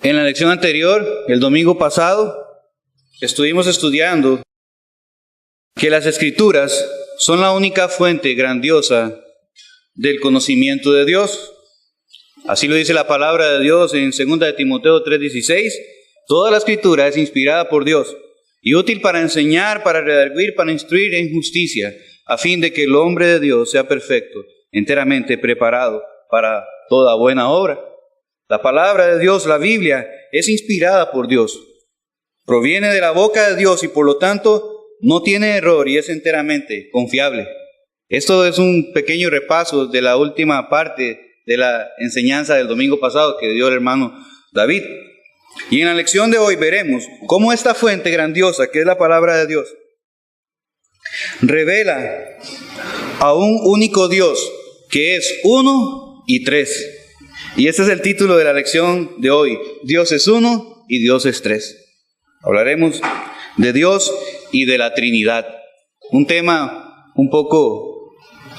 En la lección anterior, el domingo pasado, estuvimos estudiando que las Escrituras son la única fuente grandiosa del conocimiento de Dios. Así lo dice la palabra de Dios en 2 de Timoteo 3:16. Toda la Escritura es inspirada por Dios y útil para enseñar, para redarguir, para instruir en justicia, a fin de que el hombre de Dios sea perfecto, enteramente preparado para toda buena obra. La palabra de Dios, la Biblia, es inspirada por Dios. Proviene de la boca de Dios y por lo tanto no tiene error y es enteramente confiable. Esto es un pequeño repaso de la última parte de la enseñanza del domingo pasado que dio el hermano David. Y en la lección de hoy veremos cómo esta fuente grandiosa, que es la palabra de Dios, revela a un único Dios que es uno y tres. Y ese es el título de la lección de hoy: Dios es uno y Dios es tres. Hablaremos de Dios y de la Trinidad. Un tema un poco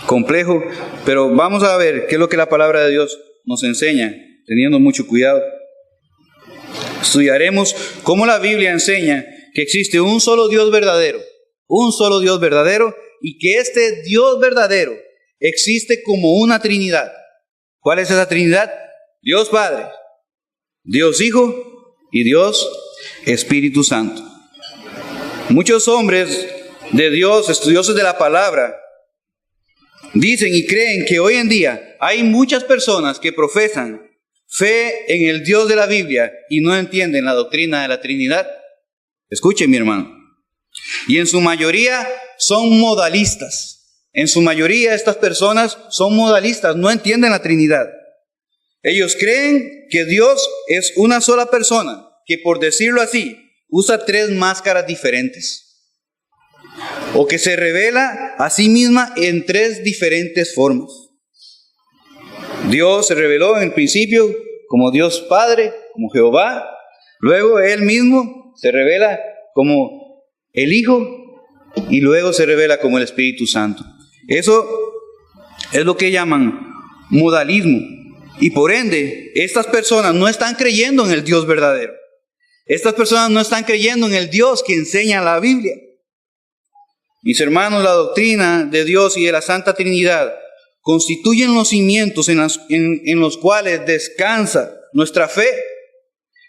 complejo, pero vamos a ver qué es lo que la palabra de Dios nos enseña, teniendo mucho cuidado. Estudiaremos cómo la Biblia enseña que existe un solo Dios verdadero, y que este Dios verdadero existe como una Trinidad. ¿Cuál es esa Trinidad? Dios Padre, Dios Hijo y Dios Espíritu Santo. Muchos hombres de Dios, estudiosos de la palabra, dicen y creen que hoy en día hay muchas personas que profesan fe en el Dios de la Biblia y no entienden la doctrina de la Trinidad. Escuchen, mi hermano. Y en su mayoría son modalistas. En su mayoría estas personas son modalistas, no entienden la Trinidad. Ellos creen que Dios es una sola persona, que por decirlo así, usa tres máscaras diferentes, o que se revela a sí misma en tres diferentes formas. Dios se reveló en el principio como Dios Padre, como Jehová. Luego Él mismo se revela como el Hijo y luego se revela como el Espíritu Santo. Eso es lo que llaman modalismo. Y por ende, estas personas no están creyendo en el Dios verdadero. Estas personas no están creyendo en el Dios que enseña la Biblia. Mis hermanos, la doctrina de Dios y de la Santa Trinidad constituyen los cimientos en los cuales descansa nuestra fe.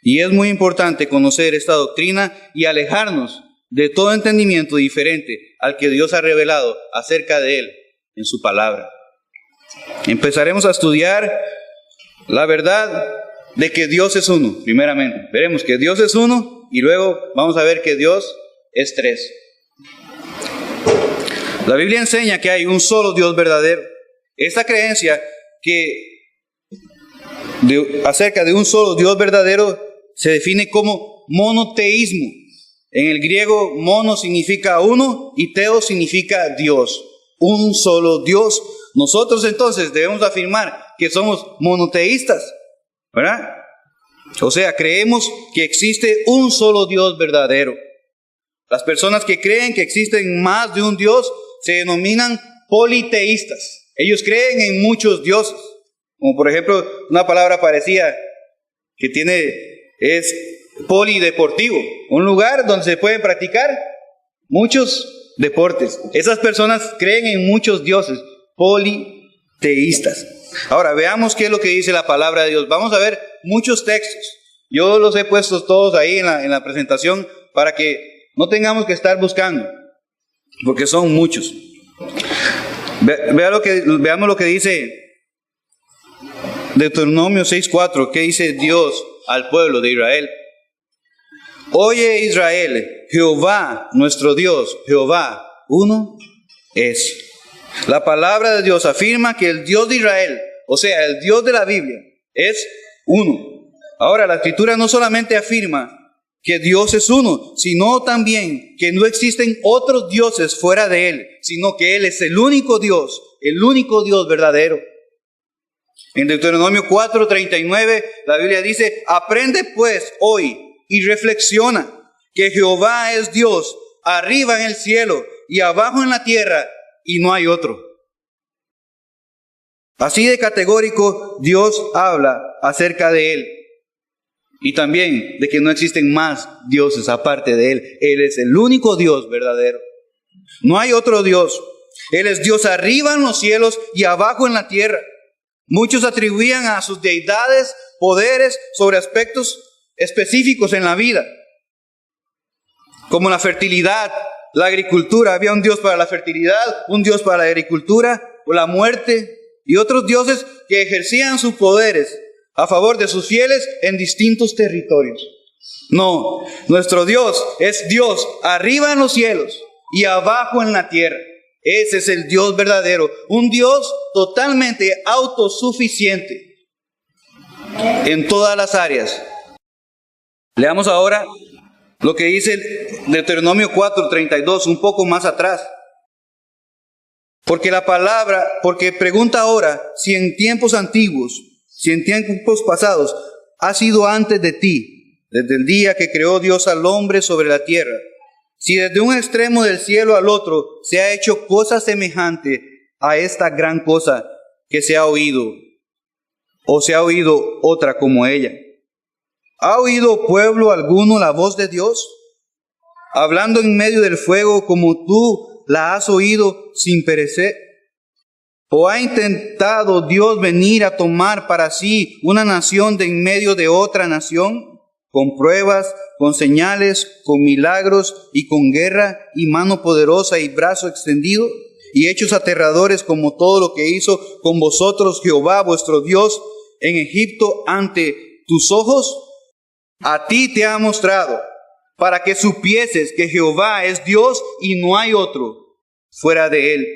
Y es muy importante conocer esta doctrina y alejarnos de todo entendimiento diferente al que Dios ha revelado acerca de Él en su palabra. Empezaremos a estudiar la verdad de que Dios es uno, primeramente. Veremos que Dios es uno y luego vamos a ver que Dios es tres. La Biblia enseña que hay un solo Dios verdadero. Esta creencia acerca de un solo Dios verdadero se define como monoteísmo. En el griego, mono significa uno y teo significa Dios. Un solo Dios. Nosotros entonces debemos afirmar que somos monoteístas, ¿verdad? O sea, creemos que existe un solo Dios verdadero. Las personas que creen que existen más de un Dios se denominan politeístas. Ellos creen en muchos dioses. Como por ejemplo, una palabra parecida que es polideportivo. Un lugar donde se pueden practicar muchos deportes. Esas personas creen en muchos dioses politeístas. Ahora, veamos qué es lo que dice la palabra de Dios. Vamos a ver muchos textos. Yo los he puesto todos ahí en la presentación para que no tengamos que estar buscando, porque son muchos. Veamos lo que dice Deuteronomio 6:4. ¿Qué dice Dios al pueblo de Israel? Oye, Israel, Jehová, nuestro Dios, Jehová, uno es. La palabra de Dios afirma que el Dios de Israel, o sea, el Dios de la Biblia, es uno. Ahora, la Escritura no solamente afirma que Dios es uno, sino también que no existen otros dioses fuera de Él, sino que Él es el único Dios verdadero. En Deuteronomio 4:39, la Biblia dice: aprende pues hoy y reflexiona que Jehová es Dios, arriba en el cielo y abajo en la tierra, y no hay otro. Así de categórico Dios habla acerca de Él. y también de que no existen más dioses aparte de Él. Él es el único Dios verdadero. No hay otro Dios. Él es Dios arriba en los cielos y abajo en la tierra. Muchos atribuían a sus deidades poderes sobre aspectos específicos en la vida, como la fertilidad, la agricultura. Había un Dios para la fertilidad, un Dios para la agricultura, o la muerte, y otros dioses que ejercían sus poderes a favor de sus fieles en distintos territorios. No, nuestro Dios es Dios arriba en los cielos y abajo en la tierra. Ese es el Dios verdadero, un Dios totalmente autosuficiente en todas las áreas. Leamos ahora lo que dice Deuteronomio 4:32, un poco más atrás. Porque pregunta ahora si en tiempos antiguos, si en tiempos pasados ha sido antes de ti, desde el día que creó Dios al hombre sobre la tierra, si desde un extremo del cielo al otro se ha hecho cosa semejante a esta gran cosa que se ha oído, o se ha oído otra como ella. ¿Ha oído pueblo alguno la voz de Dios, hablando en medio del fuego como tú la has oído sin perecer? ¿O ha intentado Dios venir a tomar para sí una nación de en medio de otra nación, con pruebas, con señales, con milagros y con guerra y mano poderosa y brazo extendido, y hechos aterradores como todo lo que hizo con vosotros Jehová vuestro Dios en Egipto ante tus ojos? A ti te ha mostrado, para que supieses que Jehová es Dios y no hay otro fuera de Él.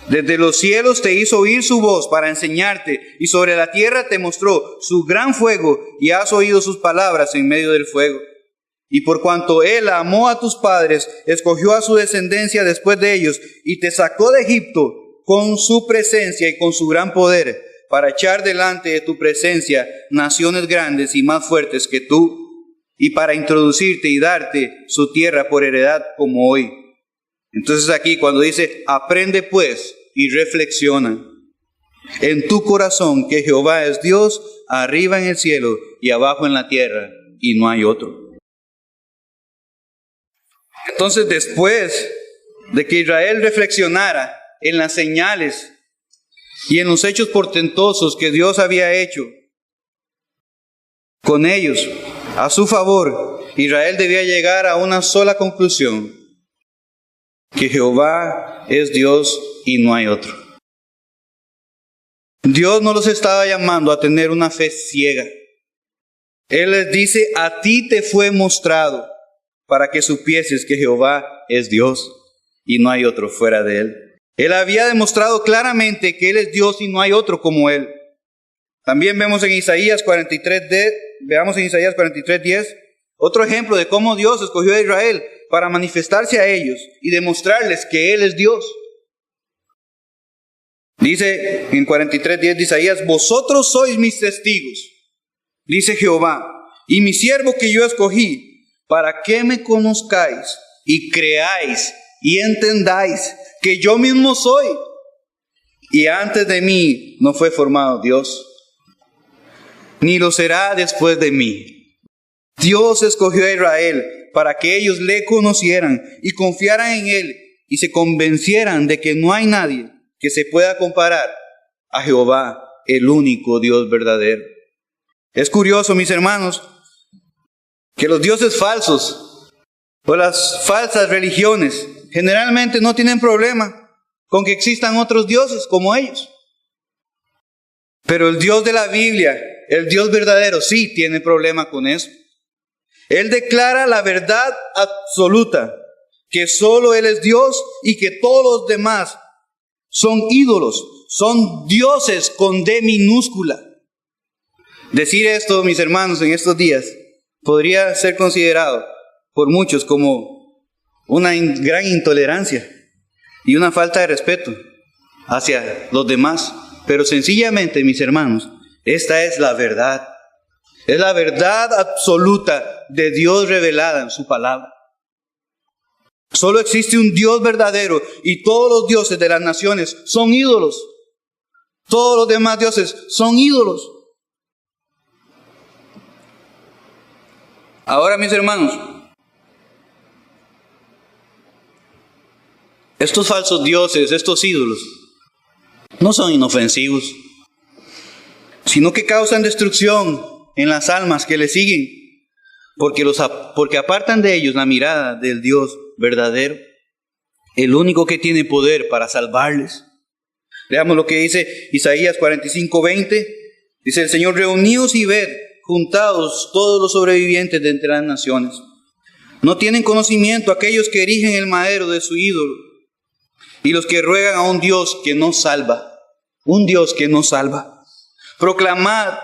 Desde los cielos te hizo oír su voz para enseñarte, y sobre la tierra te mostró su gran fuego, y has oído sus palabras en medio del fuego. Y por cuanto Él amó a tus padres, escogió a su descendencia después de ellos, y te sacó de Egipto con su presencia y con su gran poder, para echar delante de tu presencia naciones grandes y más fuertes que tú, y para introducirte y darte su tierra por heredad como hoy. Entonces aquí cuando dice, aprende pues y reflexiona en tu corazón que Jehová es Dios arriba en el cielo y abajo en la tierra, y no hay otro. Entonces después de que Israel reflexionara en las señales y en los hechos portentosos que Dios había hecho con ellos a su favor, Israel debía llegar a una sola conclusión: que Jehová es Dios y no hay otro. Dios no los estaba llamando a tener una fe ciega. Él les dice, a ti te fue mostrado para que supieses que Jehová es Dios y no hay otro fuera de Él. Él había demostrado claramente que Él es Dios y no hay otro como Él. También vemos en Isaías 43:10, otro ejemplo de cómo Dios escogió a Israel para manifestarse a ellos y demostrarles que Él es Dios. Dice en 43:10 de Isaías, vosotros sois mis testigos, dice Jehová, y mi siervo que yo escogí, para que me conozcáis y creáis y entendáis que yo mismo soy, y antes de mí no fue formado Dios, ni lo será después de mí. Dios escogió a Israel para que ellos le conocieran y confiaran en Él y se convencieran de que no hay nadie que se pueda comparar a Jehová, el único Dios verdadero. Es curioso, mis hermanos, que los dioses falsos o las falsas religiones generalmente no tienen problema con que existan otros dioses como ellos. Pero el Dios de la Biblia, el Dios verdadero, sí tiene problema con eso. Él declara la verdad absoluta, que solo Él es Dios y que todos los demás son ídolos, son dioses con D minúscula. Decir esto, mis hermanos, en estos días podría ser considerado por muchos como una gran intolerancia y una falta de respeto hacia los demás. Pero sencillamente, mis hermanos, esta es la verdad. Es la verdad absoluta de Dios revelada en su palabra. Solo existe un Dios verdadero y todos los dioses de las naciones son ídolos. Todos los demás dioses son ídolos. Ahora, mis hermanos, estos falsos dioses, estos ídolos, no son inofensivos, sino que causan destrucción en las almas que les siguen, porque apartan de ellos la mirada del Dios verdadero, el único que tiene poder para salvarles. Leamos lo que dice Isaías 45:20. Dice el Señor: reuníos y ved, juntados todos los sobrevivientes de entre las naciones. No tienen conocimiento aquellos que erigen el madero de su ídolo y los que ruegan a un Dios que no salva. Un Dios que no salva. Proclamad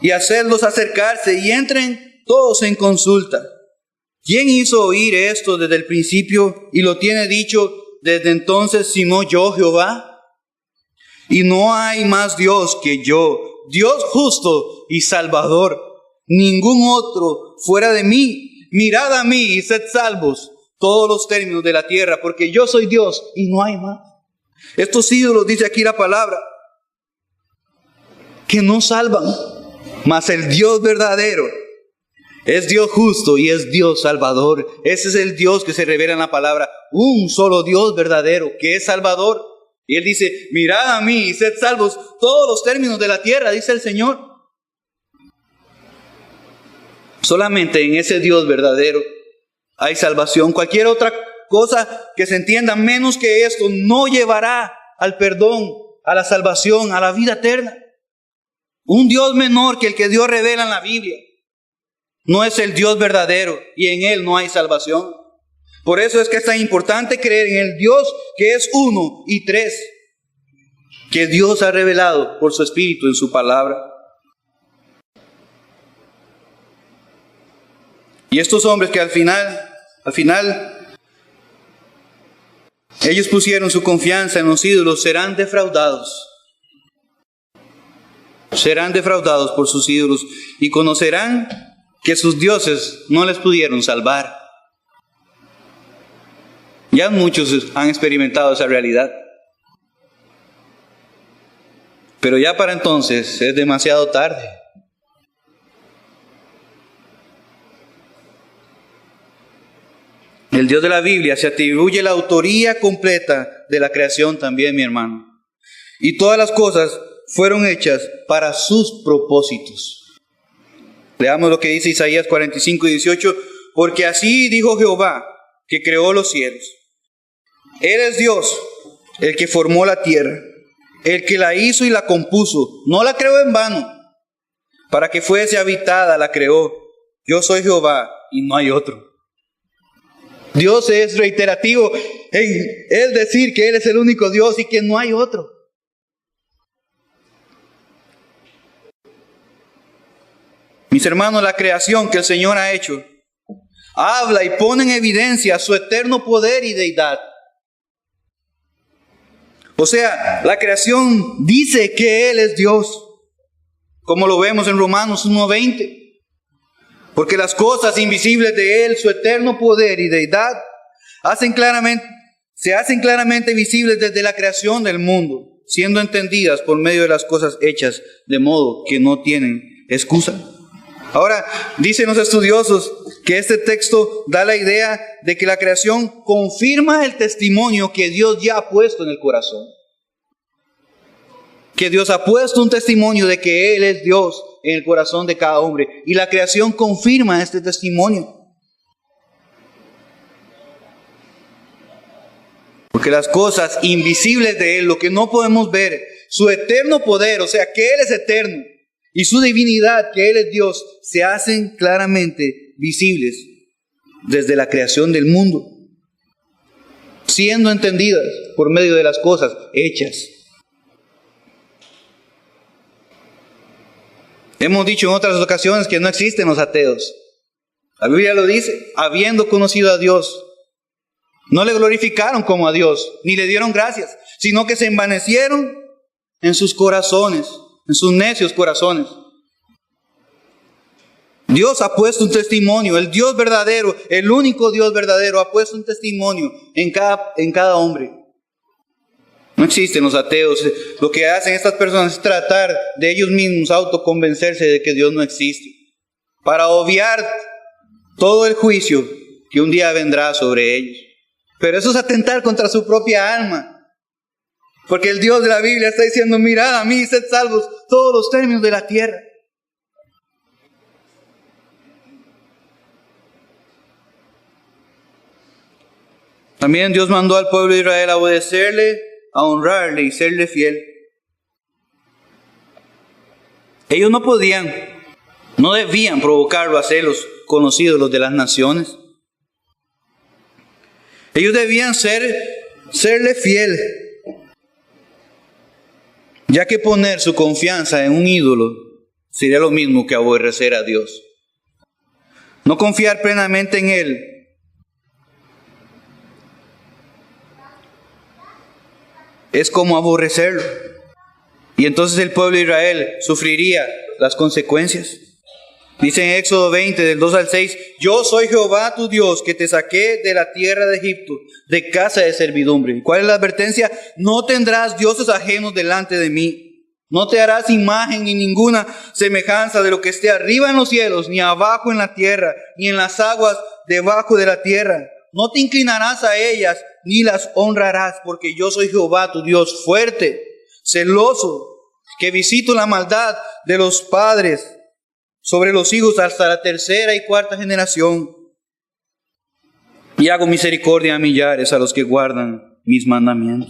y hacedlos acercarse y entren todos en consulta. ¿Quién hizo oír esto desde el principio y lo tiene dicho desde entonces, sino yo, Jehová? Y no hay más Dios que yo, Dios justo y salvador, ningún otro fuera de mí. Mirad a mí y sed salvos todos los términos de la tierra, porque yo soy Dios y no hay más. Estos ídolos, dice aquí la palabra, que no salvan, mas el Dios verdadero es Dios justo y es Dios salvador. Ese es el Dios que se revela en la palabra, un solo Dios verdadero que es salvador. Y Él dice: mirad a mí y sed salvos todos los términos de la tierra, dice el Señor. Solamente en ese Dios verdadero hay salvación. Cualquier otra cosa que se entienda menos que esto no llevará al perdón, a la salvación, a la vida eterna. Un Dios menor que el que Dios revela en la Biblia no es el Dios verdadero y en Él no hay salvación. Por eso es que es tan importante creer en el Dios que es uno y tres, que Dios ha revelado por su Espíritu en su palabra. Y estos hombres que al final, ellos pusieron su confianza en los ídolos, serán defraudados. Serán defraudados por sus ídolos y conocerán que sus dioses no les pudieron salvar. Ya muchos han experimentado esa realidad. Pero ya para entonces es demasiado tarde. El Dios de la Biblia se atribuye la autoría completa de la creación también, mi hermano. Y todas las cosas fueron hechas para sus propósitos. Leamos lo que dice Isaías 45:18. Porque así dijo Jehová, que creó los cielos. Él es Dios, el que formó la tierra, el que la hizo y la compuso. No la creó en vano, para que fuese habitada la creó. Yo soy Jehová y no hay otro. Dios es reiterativo en Él decir que Él es el único Dios y que no hay otro. Mis hermanos, la creación que el Señor ha hecho habla y pone en evidencia su eterno poder y deidad. O sea, la creación dice que Él es Dios, como lo vemos en Romanos 1:20. Porque las cosas invisibles de Él, su eterno poder y deidad, se hacen claramente visibles desde la creación del mundo, siendo entendidas por medio de las cosas hechas, de modo que no tienen excusa. Ahora, dicen los estudiosos que este texto da la idea de que la creación confirma el testimonio que Dios ya ha puesto en el corazón. Que Dios ha puesto un testimonio de que Él es Dios en el corazón de cada hombre. Y la creación confirma este testimonio. Porque las cosas invisibles de Él, lo que no podemos ver, su eterno poder, o sea, que Él es eterno, y su divinidad, que Él es Dios, se hacen claramente visibles desde la creación del mundo, siendo entendidas por medio de las cosas hechas. Hemos dicho en otras ocasiones que no existen los ateos. La Biblia lo dice: habiendo conocido a Dios, no le glorificaron como a Dios, ni le dieron gracias, sino que se envanecieron en sus corazones, en sus necios corazones. Dios ha puesto un testimonio, el Dios verdadero, el único Dios verdadero, ha puesto un testimonio en cada hombre. No existen los ateos. Lo que hacen estas personas es tratar de ellos mismos autoconvencerse de que Dios no existe, para obviar todo el juicio que un día vendrá sobre ellos. Pero eso es atentar contra su propia alma. Porque el Dios de la Biblia está diciendo, mirad a mí y sed salvos todos los términos de la tierra. También Dios mandó al pueblo de Israel a obedecerle, a honrarle y serle fiel. Ellos no debían provocarlo a celos con los ídolos de las naciones. Ellos debían serle fiel, ya que poner su confianza en un ídolo sería lo mismo que aborrecer a Dios. No confiar plenamente en Él es como aborrecerlo. Y entonces el pueblo de Israel sufriría las consecuencias. Dice en Éxodo 20, del 2 al 6, yo soy Jehová tu Dios, que te saqué de la tierra de Egipto, de casa de servidumbre. ¿Cuál es la advertencia? No tendrás dioses ajenos delante de mí. No te harás imagen ni ninguna semejanza de lo que esté arriba en los cielos, ni abajo en la tierra, ni en las aguas debajo de la tierra. No te inclinarás a ellas, ni las honrarás, porque yo soy Jehová tu Dios, fuerte, celoso, que visito la maldad de los padres sobre los hijos hasta la tercera y cuarta generación. Y hago misericordia a millares a los que guardan mis mandamientos.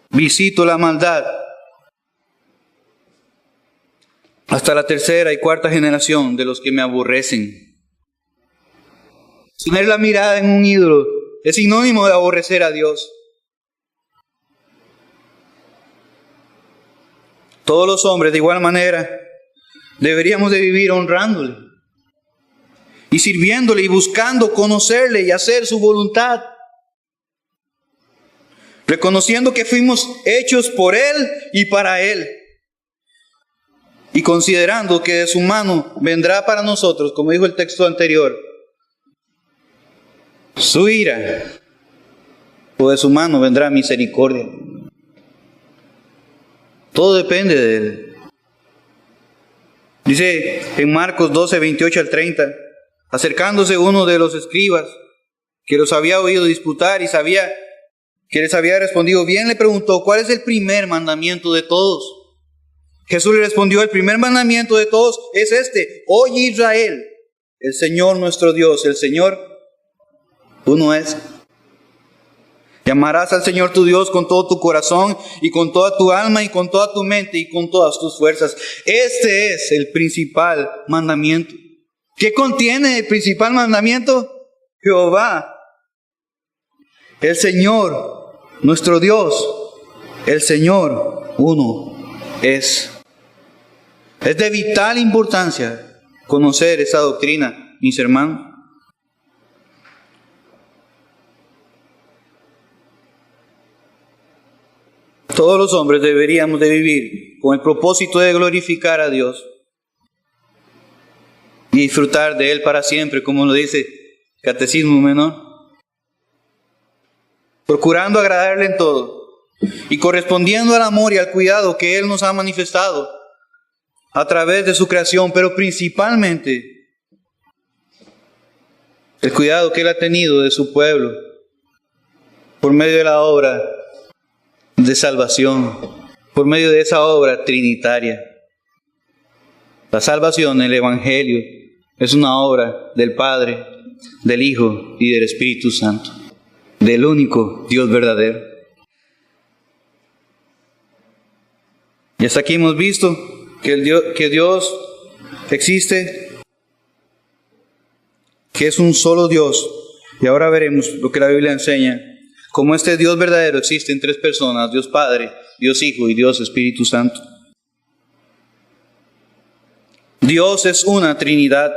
Visito la maldad hasta la tercera y cuarta generación de los que me aborrecen. Tener la mirada en un ídolo es sinónimo de aborrecer a Dios. Todos los hombres de igual manera deberíamos de vivir honrándole y sirviéndole y buscando conocerle y hacer su voluntad, reconociendo que fuimos hechos por Él y para Él, y considerando que de su mano vendrá para nosotros, como dijo el texto anterior, su ira, o de su mano vendrá misericordia. Todo depende de Él. Dice en Marcos 12, 28 al 30, acercándose uno de los escribas que los había oído disputar y sabía que les había respondido bien, le preguntó, ¿cuál es el primer mandamiento de todos? Jesús le respondió, el primer mandamiento de todos es este: oye Israel, el Señor nuestro Dios, el Señor uno es. Llamarás al Señor tu Dios con todo tu corazón y con toda tu alma y con toda tu mente y con todas tus fuerzas. Este es el principal mandamiento. ¿Qué contiene el principal mandamiento? Jehová, el Señor, nuestro Dios, el Señor uno es. Es de vital importancia conocer esa doctrina, mis hermanos. Todos los hombres deberíamos de vivir con el propósito de glorificar a Dios y disfrutar de Él para siempre, como lo dice Catecismo Menor, procurando agradarle en todo y correspondiendo al amor y al cuidado que Él nos ha manifestado a través de su creación, pero principalmente el cuidado que Él ha tenido de su pueblo por medio de la obra de salvación, por medio de esa obra trinitaria. La salvación, el Evangelio, es una obra del Padre, del Hijo y del Espíritu Santo, del único Dios verdadero. Y hasta aquí hemos visto que Dios existe, que es un solo Dios. Y ahora veremos lo que la Biblia enseña. Como este Dios verdadero existe en tres personas: Dios Padre, Dios Hijo y Dios Espíritu Santo. Dios es una Trinidad.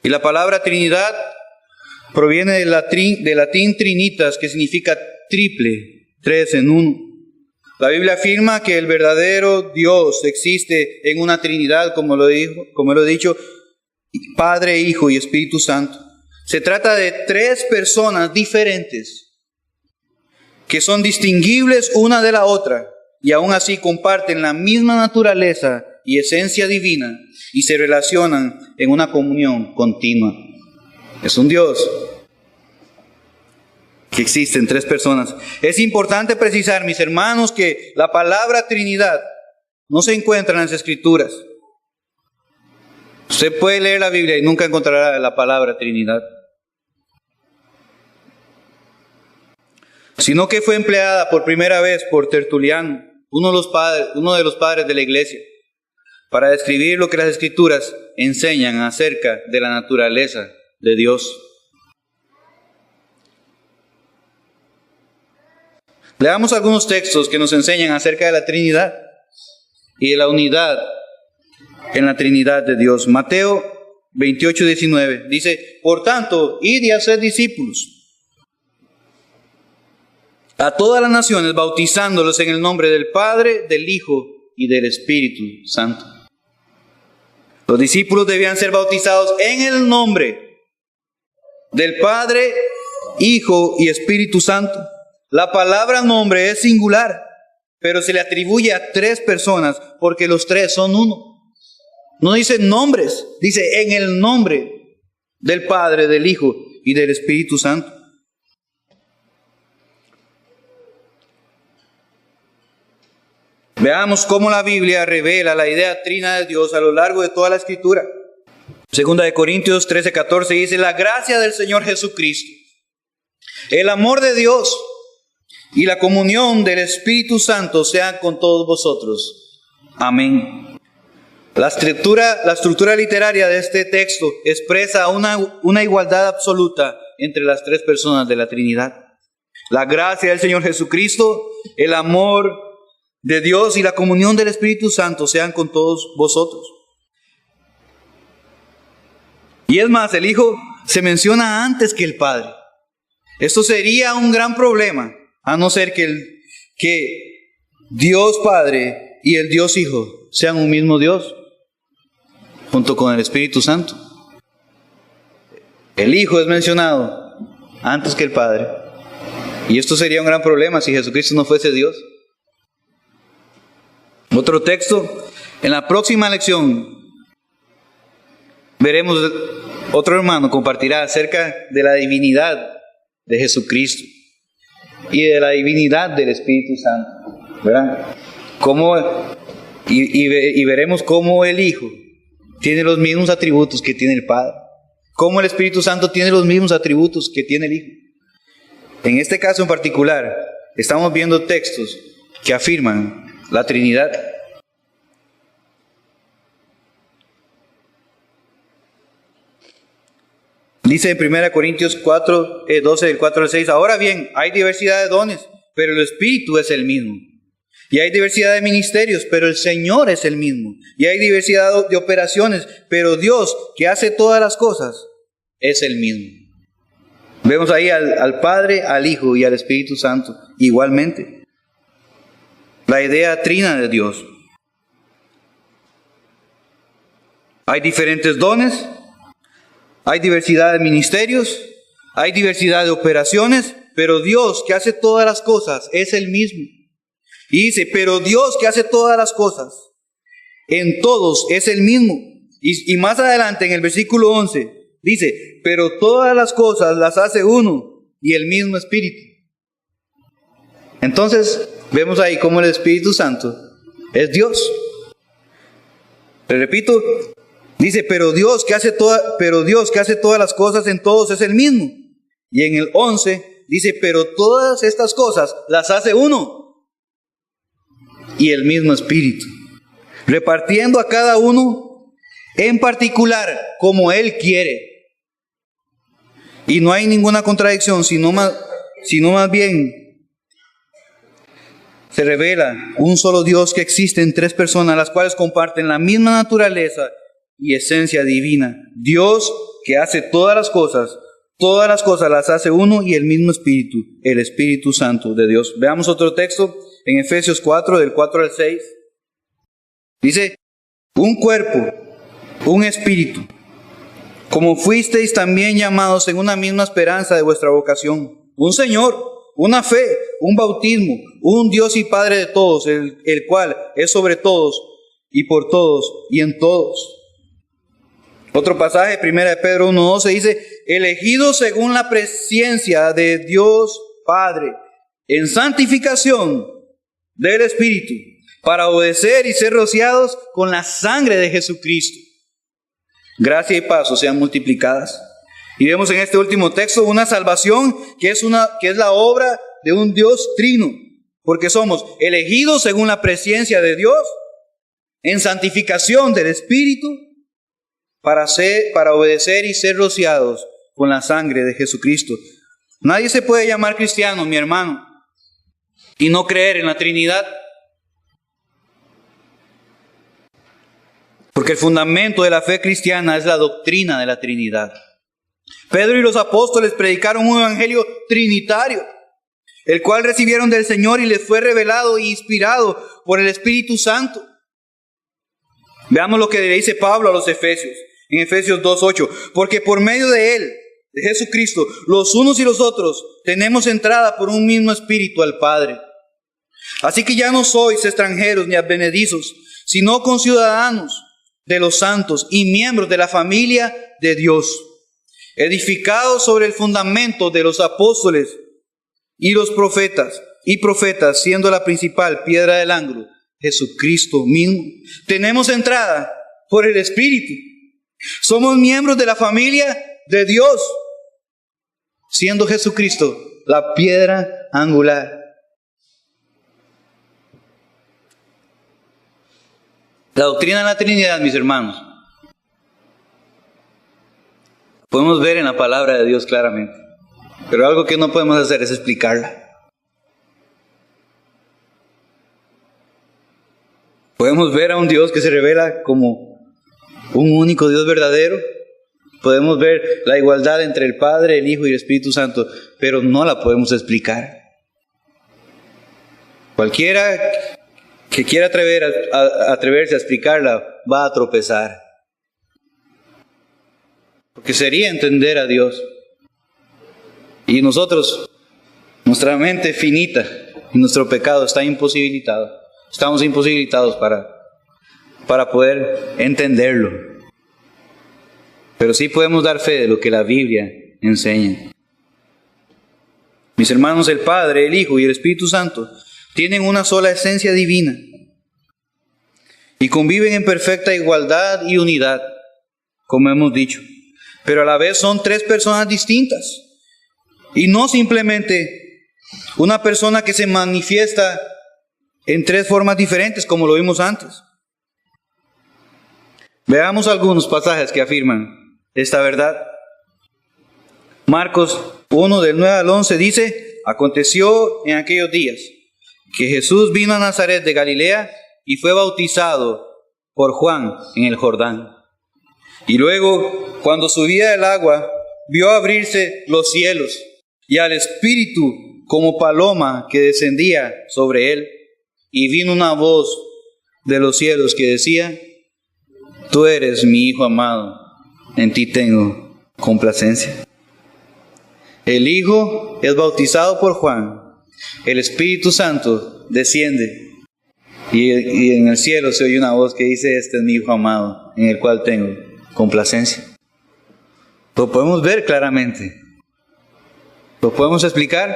Y la palabra Trinidad proviene del latín trinitas, que significa triple, tres en uno. La Biblia afirma que el verdadero Dios existe en una Trinidad, como lo he dicho, Padre, Hijo y Espíritu Santo. Se trata de tres personas diferentes, que son distinguibles una de la otra, y aún así comparten la misma naturaleza y esencia divina y se relacionan en una comunión continua. Es un Dios que existe en tres personas. Es importante precisar, mis hermanos, que la palabra Trinidad no se encuentra en las Escrituras. Usted puede leer la Biblia y nunca encontrará la palabra Trinidad, sino que fue empleada por primera vez por Tertuliano, uno de los padres de la iglesia, para describir lo que las Escrituras enseñan acerca de la naturaleza de Dios. Leamos algunos textos que nos enseñan acerca de la Trinidad y de la unidad en la Trinidad de Dios. Mateo 28:19 dice: por tanto, id y haced discípulos a todas las naciones, bautizándolos en el nombre del Padre, del Hijo y del Espíritu Santo. Los discípulos debían ser bautizados en el nombre del Padre, Hijo y Espíritu Santo. La palabra nombre es singular, pero se le atribuye a tres personas porque los tres son uno. No dice nombres, dice en el nombre del Padre, del Hijo y del Espíritu Santo. Veamos cómo la Biblia revela la idea trina de Dios a lo largo de toda la Escritura. Segunda de Corintios 13:14 dice: la gracia del Señor Jesucristo, el amor de Dios y la comunión del Espíritu Santo sean con todos vosotros. Amén. La estructura literaria de este texto expresa una igualdad absoluta entre las tres personas de la Trinidad. La gracia del Señor Jesucristo, el amor de Dios y la comunión del Espíritu Santo sean con todos vosotros. Y es más, el Hijo se menciona antes que el Padre. Esto sería un gran problema, a no ser que Dios Padre y el Dios Hijo sean un mismo Dios, junto con el Espíritu Santo. El Hijo es mencionado antes que el Padre. Y esto sería un gran problema si Jesucristo no fuese Dios. Otro texto, en la próxima lección veremos, otro hermano compartirá acerca de la divinidad de Jesucristo y de la divinidad del Espíritu Santo, ¿verdad? Y veremos cómo el Hijo tiene los mismos atributos que tiene el Padre, cómo el Espíritu Santo tiene los mismos atributos que tiene el Hijo. En este caso en particular, estamos viendo textos que afirman la Trinidad. Dice en 1 Corintios 12, del 4 al 6, ahora bien, hay diversidad de dones, pero el Espíritu es el mismo. Y hay diversidad de ministerios, pero el Señor es el mismo. Y hay diversidad de operaciones, pero Dios, que hace todas las cosas, es el mismo. Vemos ahí al Padre, al Hijo y al Espíritu Santo igualmente. La idea trina de Dios. Hay diferentes dones, hay diversidad de ministerios, hay diversidad de operaciones, pero Dios que hace todas las cosas es el mismo. Y dice, pero Dios que hace todas las cosas en todos es el mismo. Y más adelante en el versículo 11 dice, pero todas las cosas las hace uno y el mismo Espíritu. Entonces vemos ahí cómo el Espíritu Santo es Dios. Le repito, dice, pero Dios que hace todas las cosas en todos es el mismo. Y en el 11 dice, pero todas estas cosas las hace uno y el mismo Espíritu, repartiendo a cada uno en particular como Él quiere. Y no hay ninguna contradicción, sino más bien se revela un solo Dios que existe en tres personas, las cuales comparten la misma naturaleza y esencia divina. Dios que hace todas las cosas las hace uno y el mismo Espíritu, el Espíritu Santo de Dios. Veamos otro texto en Efesios 4, del 4 al 6. Dice, un cuerpo, un espíritu, como fuisteis también llamados en una misma esperanza de vuestra vocación. Un Señor, una fe, un bautismo, un Dios y Padre de todos, el cual es sobre todos y por todos y en todos. Otro pasaje, 1 Pedro 1:12 dice, elegidos según la presciencia de Dios Padre, en santificación del Espíritu, para obedecer y ser rociados con la sangre de Jesucristo. Gracia y paz sean multiplicadas. Y vemos en este último texto una salvación que es la obra de un Dios trino, porque somos elegidos según la presciencia de Dios, en santificación del Espíritu, para obedecer y ser rociados con la sangre de Jesucristo. Nadie se puede llamar cristiano, mi hermano, y no creer en la Trinidad. Porque el fundamento de la fe cristiana es la doctrina de la Trinidad. Pedro y los apóstoles predicaron un evangelio trinitario, el cual recibieron del Señor y les fue revelado e inspirado por el Espíritu Santo. Veamos lo que le dice Pablo a los Efesios, en Efesios 2:8. Porque por medio de Él, de Jesucristo, los unos y los otros, tenemos entrada por un mismo Espíritu al Padre. Así que ya no sois extranjeros ni advenedizos, sino conciudadanos de los santos y miembros de la familia de Dios, edificados sobre el fundamento de los apóstoles y los profetas, siendo la principal piedra del ángulo Jesucristo mismo. Tenemos entrada por el Espíritu. Somos miembros de la familia de Dios, siendo Jesucristo la piedra angular. La doctrina de la Trinidad, mis hermanos, podemos ver en la palabra de Dios claramente, pero algo que no podemos hacer es explicarla. Podemos ver a un Dios que se revela como un único Dios verdadero. Podemos ver la igualdad entre el Padre, el Hijo y el Espíritu Santo, pero no la podemos explicar. Cualquiera que quiera atreverse a explicarla va a tropezar. Porque sería entender a Dios. Y nosotros, nuestra mente finita y nuestro pecado está imposibilitado. Estamos imposibilitados para poder entenderlo. Pero sí podemos dar fe de lo que la Biblia enseña. Mis hermanos, el Padre, el Hijo y el Espíritu Santo tienen una sola esencia divina y conviven en perfecta igualdad y unidad, como hemos dicho. Pero a la vez son tres personas distintas y no simplemente una persona que se manifiesta en tres formas diferentes, como lo vimos antes. Veamos algunos pasajes que afirman esta verdad. Marcos 1, del 9 al 11 dice: aconteció en aquellos días que Jesús vino a Nazaret de Galilea y fue bautizado por Juan en el Jordán. Y luego, cuando subía del agua, vio abrirse los cielos y al Espíritu como paloma que descendía sobre él. Y vino una voz de los cielos que decía: tú eres mi Hijo amado, en ti tengo complacencia. El Hijo es bautizado por Juan, el Espíritu Santo desciende y en el cielo se oye una voz que dice: este es mi Hijo amado, en el cual tengo complacencia. ¿Lo podemos ver claramente? ¿Lo podemos explicar?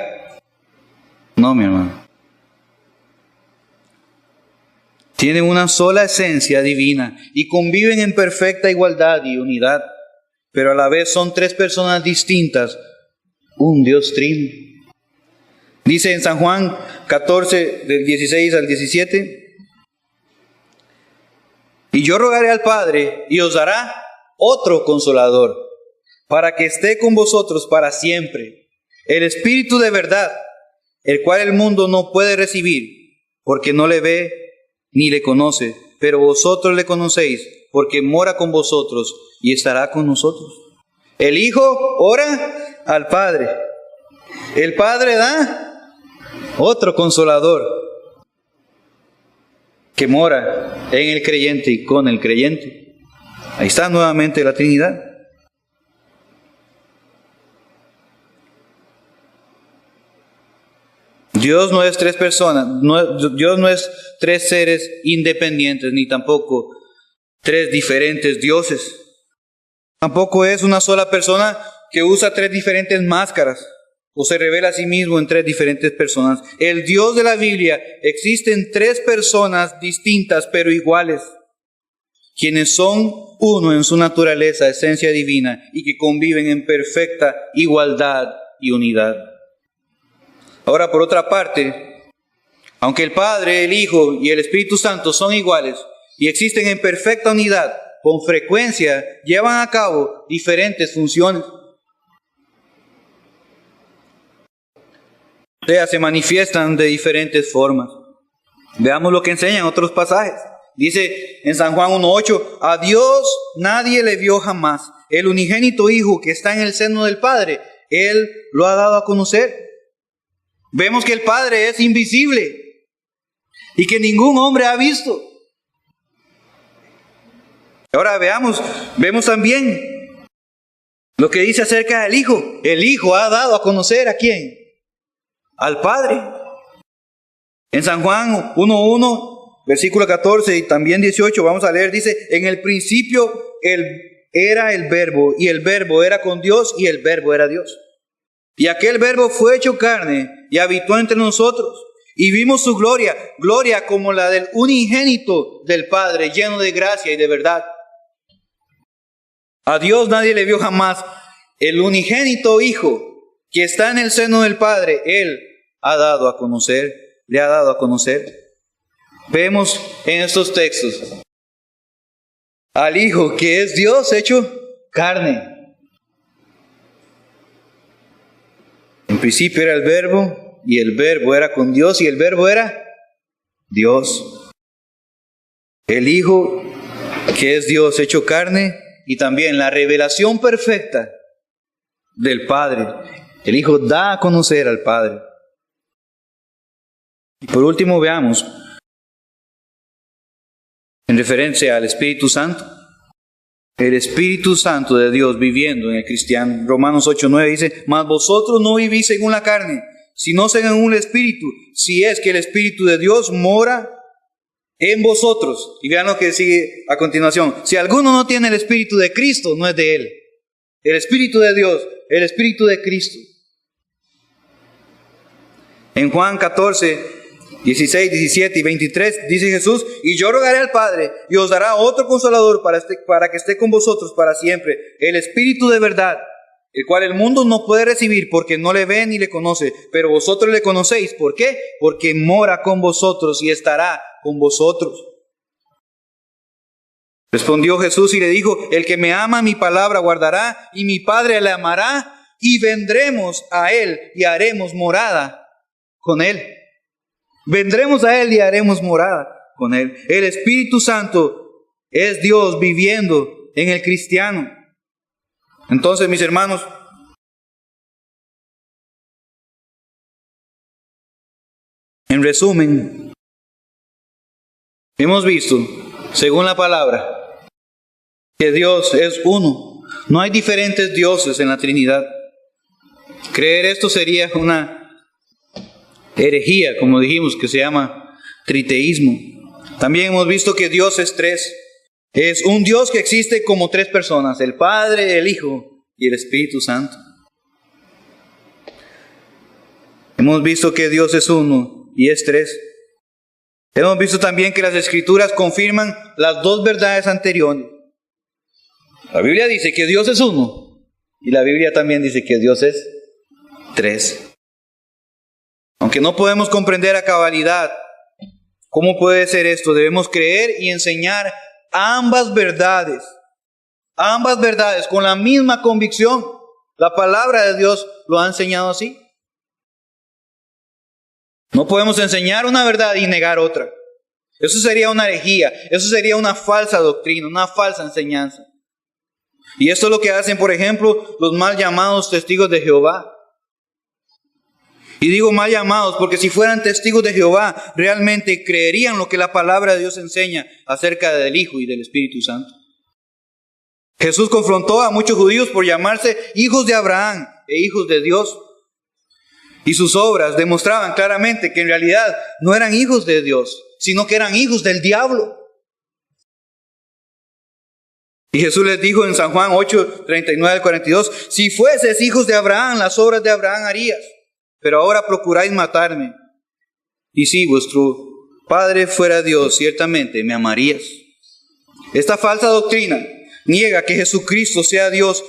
No, mi hermano. Tienen una sola esencia divina y conviven en perfecta igualdad y unidad, pero a la vez son tres personas distintas, un Dios trino. Dice en San Juan 14, del 16 al 17: y yo rogaré al Padre y os dará otro consolador, para que esté con vosotros para siempre, el Espíritu de verdad, el cual el mundo no puede recibir, porque no le ve ni le conoce, pero vosotros le conocéis, porque mora con vosotros y estará con nosotros. El Hijo ora al Padre. El Padre da otro consolador que mora en el creyente y con el creyente. Ahí está nuevamente la Trinidad. Dios no es tres personas, Dios no es tres seres independientes, ni tampoco tres diferentes dioses. Tampoco es una sola persona que usa tres diferentes máscaras o se revela a sí mismo en tres diferentes personas. El Dios de la Biblia existen tres personas distintas pero iguales, quienes son uno en su naturaleza, esencia divina, y que conviven en perfecta igualdad y unidad. Ahora, por otra parte, aunque el Padre, el Hijo y el Espíritu Santo son iguales y existen en perfecta unidad, con frecuencia llevan a cabo diferentes funciones. O sea, se manifiestan de diferentes formas. Veamos lo que enseñan otros pasajes. Dice en San Juan 1:8, a Dios nadie le vio jamás. El unigénito Hijo que está en el seno del Padre, Él lo ha dado a conocer. Vemos que el Padre es invisible y que ningún hombre ha visto. Ahora vemos también lo que dice acerca del Hijo. El Hijo ha dado a conocer ¿a quién? Al Padre. En San Juan 1:1, versículo 14 y también 18, vamos a leer, dice, en el principio era el Verbo, y el Verbo era con Dios, y el Verbo era Dios. Y aquel Verbo fue hecho carne y habitó entre nosotros, y vimos su gloria, gloria como la del unigénito del Padre, lleno de gracia y de verdad. A Dios nadie le vio jamás. El unigénito Hijo que está en el seno del Padre, Él ha dado a conocer, le ha dado a conocer. Vemos en estos textos al Hijo que es Dios hecho carne. En principio era el Verbo, y el Verbo era con Dios, y el Verbo era Dios. El Hijo que es Dios hecho carne, y también la revelación perfecta del Padre. El Hijo da a conocer al Padre. Y por último veamos, en referencia al Espíritu Santo, el Espíritu Santo de Dios viviendo en el cristiano. Romanos 8:9 dice, mas vosotros no vivís según la carne, sino según el Espíritu, si es que el Espíritu de Dios mora en vosotros. Y vean lo que sigue a continuación. Si alguno no tiene el Espíritu de Cristo, no es de él. El Espíritu de Dios, el Espíritu de Cristo. En Juan 14, 16, 17 y 23 dice Jesús, y yo rogaré al Padre y os dará otro consolador para que esté con vosotros para siempre, el Espíritu de verdad, el cual el mundo no puede recibir porque no le ve ni le conoce, pero vosotros le conocéis. ¿Por qué? Porque mora con vosotros y estará con vosotros. Respondió Jesús y le dijo, el que me ama mi palabra guardará, y mi Padre le amará, y vendremos a él y haremos morada con él. Vendremos a él y haremos morada con él. El Espíritu Santo es Dios viviendo en el cristiano. Entonces, mis hermanos, en resumen, hemos visto, según la palabra, que Dios es uno. No hay diferentes dioses en la Trinidad. Creer esto sería una herejía, como dijimos, que se llama triteísmo. También hemos visto que Dios es tres. Es un Dios que existe como tres personas, el Padre, el Hijo y el Espíritu Santo. Hemos visto que Dios es uno y es tres. Hemos visto también que las Escrituras confirman las dos verdades anteriores. La Biblia dice que Dios es uno y la Biblia también dice que Dios es tres. Aunque no podemos comprender a cabalidad cómo puede ser esto, debemos creer y enseñar ambas verdades con la misma convicción. La palabra de Dios lo ha enseñado así. No podemos enseñar una verdad y negar otra. Eso sería una herejía, eso sería una falsa doctrina, una falsa enseñanza. Y esto es lo que hacen, por ejemplo, los mal llamados testigos de Jehová. Y digo mal llamados porque si fueran testigos de Jehová, realmente creerían lo que la palabra de Dios enseña acerca del Hijo y del Espíritu Santo. Jesús confrontó a muchos judíos por llamarse hijos de Abraham e hijos de Dios. Y sus obras demostraban claramente que en realidad no eran hijos de Dios, sino que eran hijos del diablo. Y Jesús les dijo en San Juan 8, 39 al 42, si fueses hijos de Abraham, las obras de Abraham harías, pero ahora procuráis matarme. Y si vuestro Padre fuera Dios, ciertamente me amarías. Esta falsa doctrina niega que Jesucristo sea Dios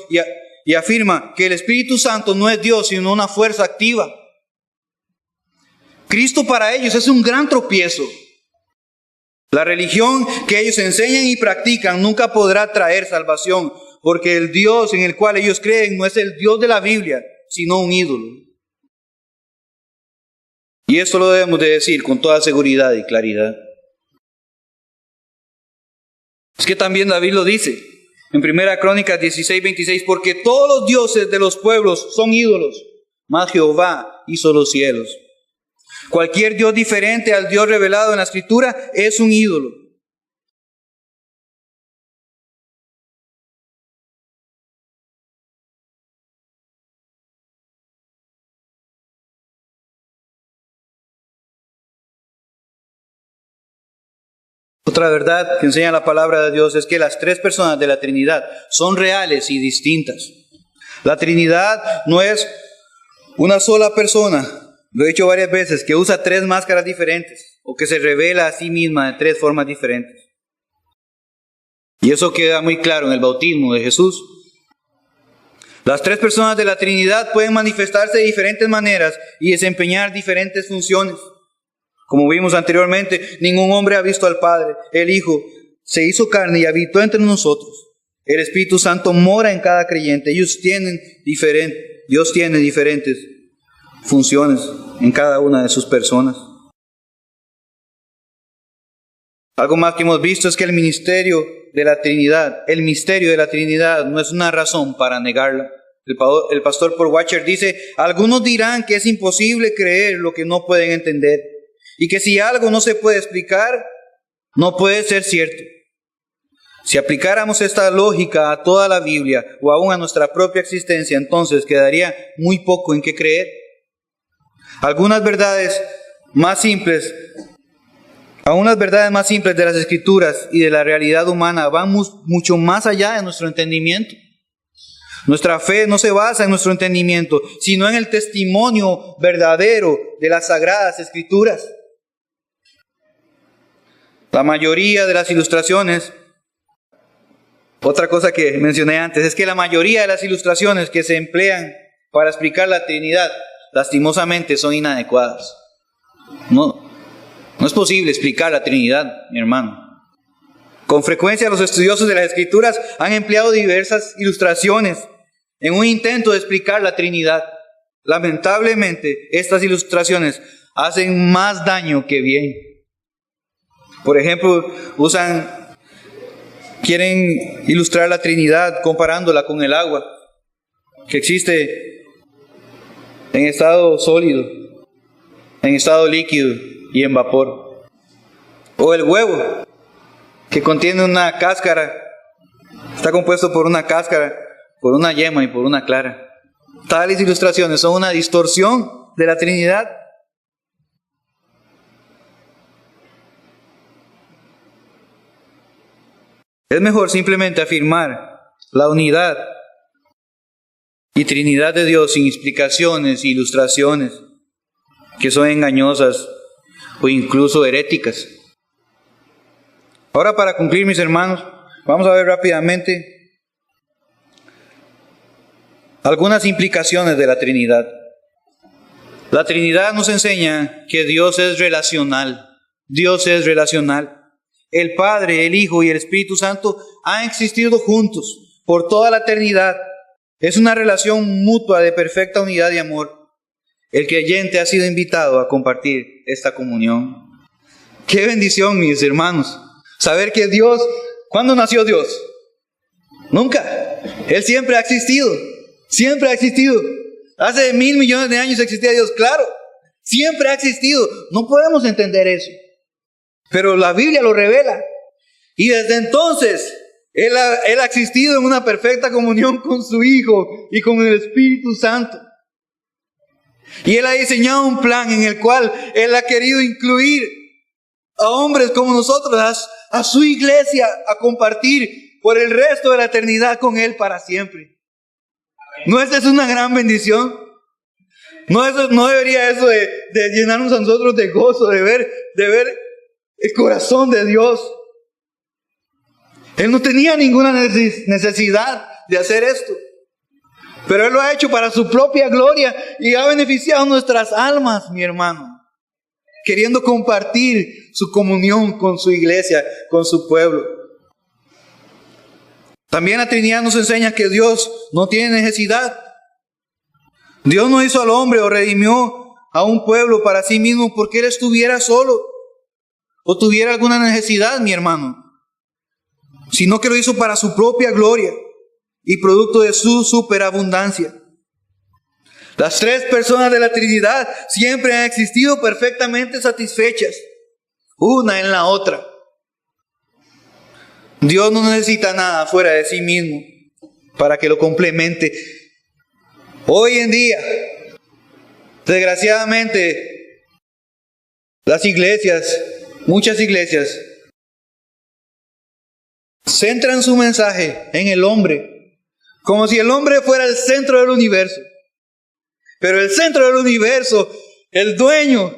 y afirma que el Espíritu Santo no es Dios, sino una fuerza activa. Cristo para ellos es un gran tropiezo. La religión que ellos enseñan y practican nunca podrá traer salvación, porque el Dios en el cual ellos creen no es el Dios de la Biblia, sino un ídolo. Y esto lo debemos de decir con toda seguridad y claridad. Es que también David lo dice en 1 Crónicas 16, 26, porque todos los dioses de los pueblos son ídolos, mas Jehová hizo los cielos. Cualquier Dios diferente al Dios revelado en la Escritura es un ídolo. Otra verdad que enseña la palabra de Dios es que las tres personas de la Trinidad son reales y distintas. La Trinidad no es una sola persona, lo he dicho varias veces, que usa tres máscaras diferentes o que se revela a sí misma de tres formas diferentes. Y eso queda muy claro en el bautismo de Jesús. Las tres personas de la Trinidad pueden manifestarse de diferentes maneras y desempeñar diferentes funciones. Como vimos anteriormente, ningún hombre ha visto al Padre. El Hijo se hizo carne y habitó entre nosotros. El Espíritu Santo mora en cada creyente. Dios tiene diferentes funciones en cada una de sus personas. Algo más que hemos visto es que el misterio de la Trinidad no es una razón para negarla. El pastor Paul Washer dice, algunos dirán que es imposible creer lo que no pueden entender y que si algo no se puede explicar, no puede ser cierto. Si aplicáramos esta lógica a toda la Biblia o aún a nuestra propia existencia, entonces quedaría muy poco en qué creer. Algunas verdades más simples de las Escrituras y de la realidad humana van mucho más allá de nuestro entendimiento. Nuestra fe no se basa en nuestro entendimiento, sino en el testimonio verdadero de las Sagradas Escrituras. La mayoría de las ilustraciones, otra cosa que mencioné antes, es que la mayoría de las ilustraciones que se emplean para explicar la Trinidad, lastimosamente son inadecuadas. No es posible explicar la Trinidad, mi hermano. Con frecuencia los estudiosos de las Escrituras han empleado diversas ilustraciones en un intento de explicar la Trinidad. Lamentablemente, estas ilustraciones hacen más daño que bien. Por ejemplo, quieren ilustrar la Trinidad comparándola con el agua, que existe en estado sólido, en estado líquido y en vapor. O el huevo, que contiene una cáscara, está compuesto por una cáscara, por una yema y por una clara. Tales ilustraciones son una distorsión de la Trinidad. Es mejor simplemente afirmar la unidad y Trinidad de Dios sin explicaciones e ilustraciones que son engañosas o incluso heréticas. Ahora, para concluir, mis hermanos, vamos a ver rápidamente algunas implicaciones de la Trinidad. La Trinidad nos enseña que Dios es relacional. Dios es relacional. El Padre, el Hijo y el Espíritu Santo han existido juntos por toda la eternidad. Es una relación mutua de perfecta unidad y amor. El creyente ha sido invitado a compartir esta comunión. ¡Qué bendición, mis hermanos! Saber que Dios, ¿cuándo nació Dios? Nunca. Él siempre ha existido. Siempre ha existido. Hace 1,000 millones de años existía Dios, claro. Siempre ha existido. No podemos entender eso. Pero la Biblia lo revela. Y desde entonces, Él ha existido en una perfecta comunión con su Hijo y con el Espíritu Santo. Y Él ha diseñado un plan en el cual Él ha querido incluir a hombres como nosotros, a su iglesia, a compartir por el resto de la eternidad con Él para siempre. ¿No esta es una gran bendición? ¿No debería eso de llenarnos a nosotros de gozo, de ver el corazón de Dios? Él no tenía ninguna necesidad de hacer esto, pero Él lo ha hecho para su propia gloria y ha beneficiado nuestras almas, mi hermano, queriendo compartir su comunión con su iglesia, con su pueblo. También la Trinidad nos enseña que Dios no tiene necesidad. Dios no hizo al hombre o redimió a un pueblo para sí mismo porque Él estuviera solo o tuviera alguna necesidad, mi hermano, sino que lo hizo para su propia gloria y producto de su superabundancia. Las tres personas de la Trinidad siempre han existido perfectamente satisfechas, una en la otra. Dios no necesita nada fuera de sí mismo para que lo complemente. Hoy en día, desgraciadamente, las iglesias, muchas iglesias, centran su mensaje en el hombre, como si el hombre fuera el centro del universo. Pero el centro del universo, el dueño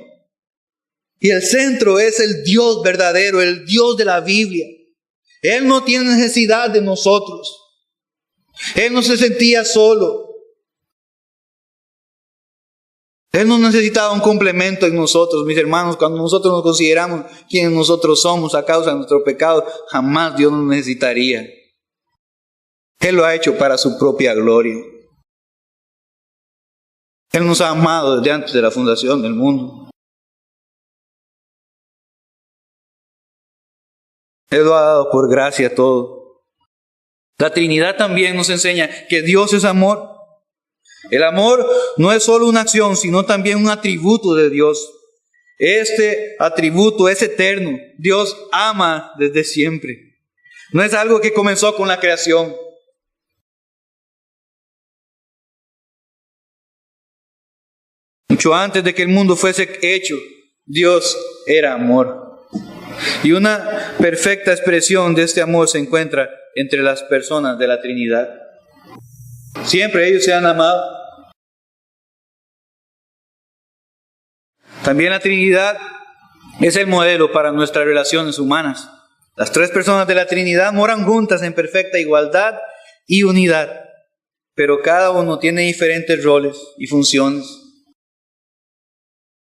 y el centro es el Dios verdadero, el Dios de la Biblia. Él no tiene necesidad de nosotros. Él no se sentía solo. Él no necesitaba un complemento en nosotros, mis hermanos. Cuando nosotros nos consideramos quienes nosotros somos a causa de nuestro pecado, jamás Dios nos necesitaría. Él lo ha hecho para su propia gloria. Él nos ha amado desde antes de la fundación del mundo. Él lo ha dado por gracia todo. La Trinidad también nos enseña que Dios es amor. El amor no es solo una acción, sino también un atributo de Dios. Este atributo es eterno. Dios ama desde siempre. No es algo que comenzó con la creación. Mucho antes de que el mundo fuese hecho, Dios era amor. Y una perfecta expresión de este amor se encuentra entre las personas de la Trinidad. Siempre ellos se han amado. También la Trinidad es el modelo para nuestras relaciones humanas. Las tres personas de la Trinidad moran juntas en perfecta igualdad y unidad, pero cada uno tiene diferentes roles y funciones.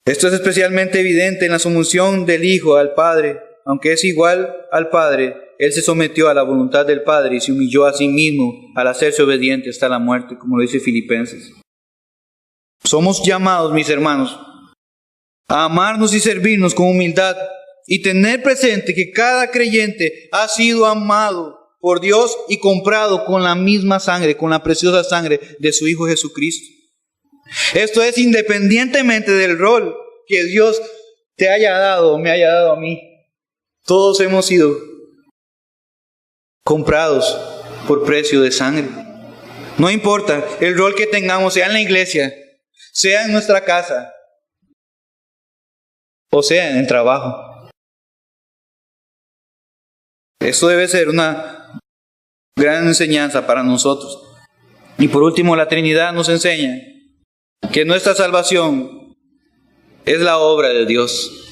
Esto es especialmente evidente en la sumisión del Hijo al Padre. Aunque es igual al Padre, Él se sometió a la voluntad del Padre y se humilló a sí mismo al hacerse obediente hasta la muerte, como lo dice Filipenses. Somos llamados, mis hermanos, a amarnos y servirnos con humildad y tener presente que cada creyente ha sido amado por Dios y comprado con la misma sangre, con la preciosa sangre de su Hijo Jesucristo. Esto es independientemente del rol que Dios te haya dado o me haya dado a mí. Todos hemos sido comprados por precio de sangre. No importa el rol que tengamos, sea en la iglesia, sea en nuestra casa, o sea en el trabajo. Esto debe ser una gran enseñanza para nosotros. Y por último, la Trinidad nos enseña que nuestra salvación es la obra de Dios.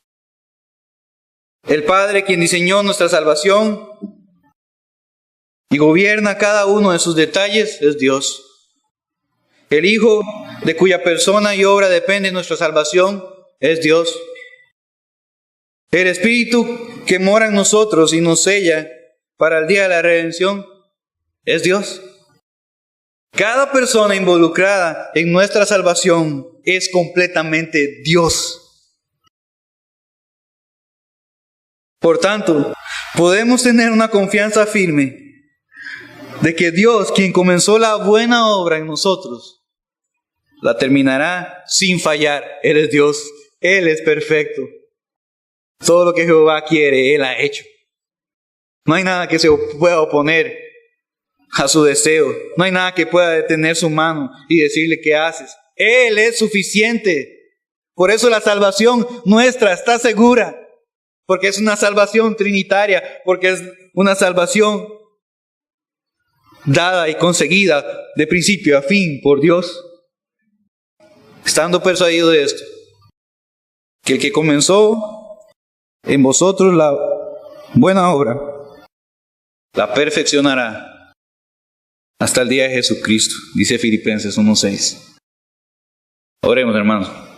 El Padre, quien diseñó nuestra salvación y gobierna cada uno de sus detalles, es Dios. El Hijo, de cuya persona y obra depende nuestra salvación, es Dios. El Espíritu que mora en nosotros y nos sella para el día de la redención, es Dios. Cada persona involucrada en nuestra salvación es completamente Dios. Por tanto, podemos tener una confianza firme de que Dios, quien comenzó la buena obra en nosotros, la terminará sin fallar. Él es Dios, Él es perfecto. Todo lo que Jehová quiere, Él ha hecho. No hay nada que se pueda oponer a su deseo. No hay nada que pueda detener su mano y decirle: ¿qué haces? Él es suficiente. Por eso la salvación nuestra está segura. Porque es una salvación trinitaria. Porque es una salvación dada y conseguida de principio a fin por Dios. Estando persuadido de esto, que el que comenzó en vosotros la buena obra, la perfeccionará hasta el día de Jesucristo, dice Filipenses 1:6. Oremos, hermanos.